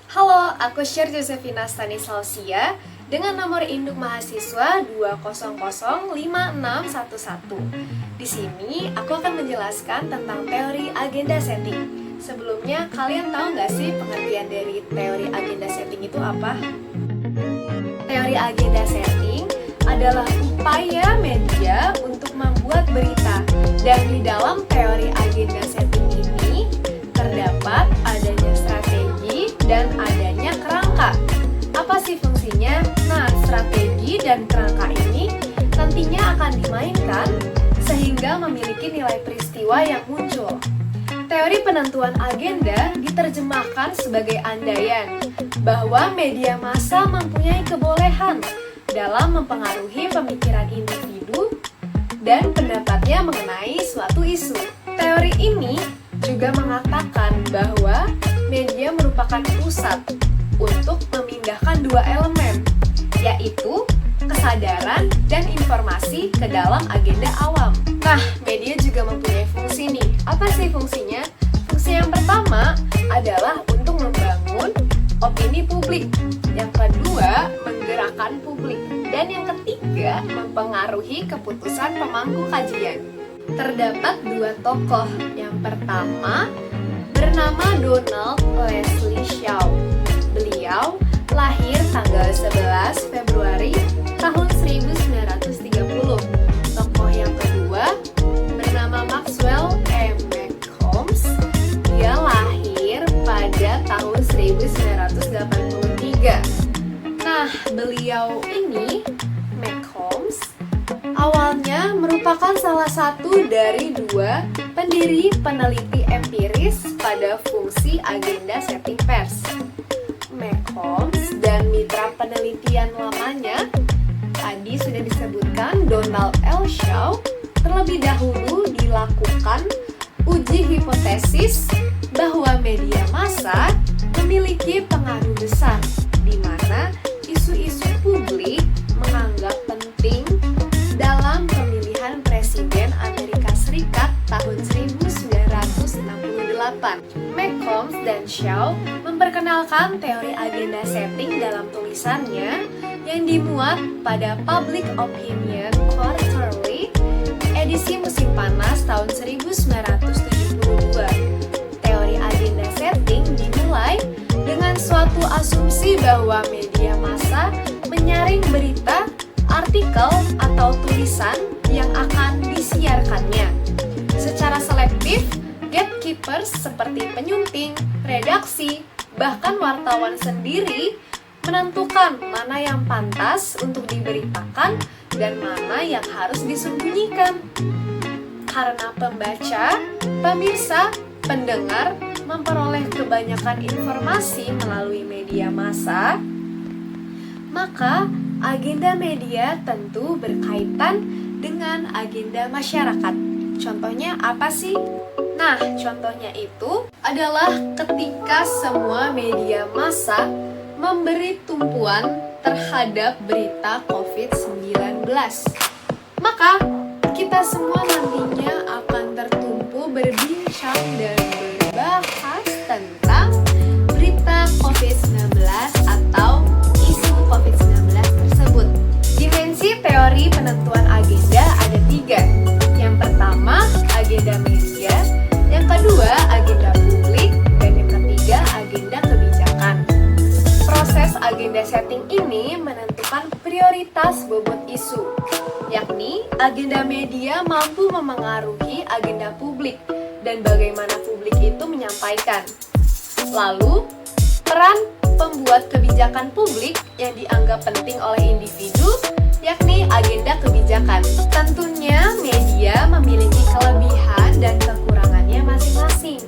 Halo, aku Sher Josephina Stanislausia dengan nomor induk mahasiswa 2005611. Di sini aku akan menjelaskan tentang teori agenda setting. Sebelumnya, kalian tahu nggak sih pengertian dari teori agenda setting itu apa? Teori agenda setting adalah upaya media untuk membuat berita. Dan di dalam teori agenda setting ini terdapat adanya strategi dan adanya kerangka. Apa sih fungsinya? Nah, strategi dan kerangka ini nantinya akan dimainkan sehingga memiliki nilai peristiwa yang muncul. Teori penentuan agenda diterjemahkan sebagai andaian bahwa media massa mempunyai kebolehan dalam mempengaruhi pemikiran individu dan pendapatnya mengenai suatu isu. Teori ini juga mengatakan bahwa media merupakan pusat untuk memindahkan dua elemen, yaitu kesadaran dan informasi ke dalam agenda awam. Nah, media juga mempunyai fungsi nih. Apa sih fungsinya? Fungsi yang pertama adalah untuk membangun opini publik. Yang kedua, menggerakkan publik. Dan yang ketiga, mempengaruhi keputusan pemangku kajian. Terdapat dua tokoh. Yang pertama, bernama Donald Leslie Shaw. Beliau lahir tanggal 11 Februari tahun 1930. Tokoh yang kedua bernama Maxwell M. McCombs. Dia lahir pada tahun 1983. Nah, beliau ini, McCombs, awalnya merupakan salah satu dari dua pendiri peneliti empiris pada fungsi agenda setting pers. McCombs dan mitra penelitian lamanya, tadi sudah disebutkan Donald L. Shaw, terlebih dahulu dilakukan uji hipotesis bahwa media massa memiliki pengaruh besar di mana isu-isu publik menganggap penting dalam pemilihan Presiden Amerika Serikat tahun 1968. McCombs dan Shaw memperkenalkan teori agenda setting dalam tulisannya yang dimuat pada Public Opinion Quarterly edisi musim panas tahun 1972. Teori agenda setting dimulai dengan suatu asumsi bahwa media massa menyaring berita, artikel, atau tulisan yang akan disiarkannya. Secara selektif, gatekeepers seperti penyunting, redaksi, bahkan wartawan sendiri menentukan mana yang pantas untuk diberitakan dan mana yang harus disembunyikan. Karena pembaca, pemirsa, pendengar memperoleh kebanyakan informasi melalui media massa, maka agenda media tentu berkaitan dengan agenda masyarakat. Contohnya apa sih? Nah, contohnya itu adalah ketika semua media massa memberi tumpuan terhadap berita COVID-19. Maka, kita semua nantinya akan tertumpu berbincang dan berbahas tentang berita COVID-19 atau isu COVID-19 tersebut. Dimensi teori penentuan agenda ada 3. Yang pertama, agenda media. Yang kedua, agenda publik. Dan yang ketiga, agenda kebijakan. Proses agenda setting ini menentukan prioritas bobot isu, yakni agenda media mampu memengaruhi agenda publik dan bagaimana publik itu menyampaikan. Lalu, peran pembuat kebijakan publik yang dianggap penting oleh individu, yakni agenda kebijakan. Tentunya media memiliki kelebihan dan kekurangannya masing-masing.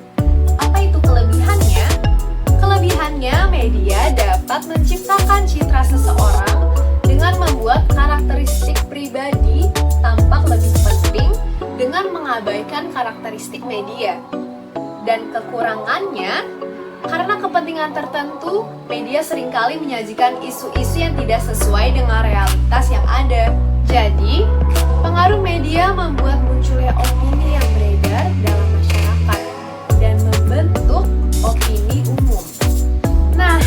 Apa itu kelebihannya? Kelebihannya, media dapat menciptakan citra seseorang dengan membuat karakteristik pribadi tampak lebih penting dengan mengabaikan karakteristik media. Dan kekurangannya, karena kepentingan tertentu, media seringkali menyajikan isu-isu yang tidak sesuai dengan realitas yang ada. Jadi, pengaruh media membuat munculnya opini yang beredar dalam masyarakat dan membentuk opini umum. Nah,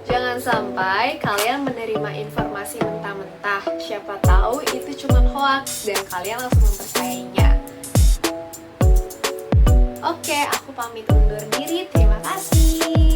Jangan sampai kalian menerima informasi mentah-mentah. Siapa tahu itu cuma hoax dan kalian langsung mempercayainya. Oke, aku pamit undur diri. Terima kasih.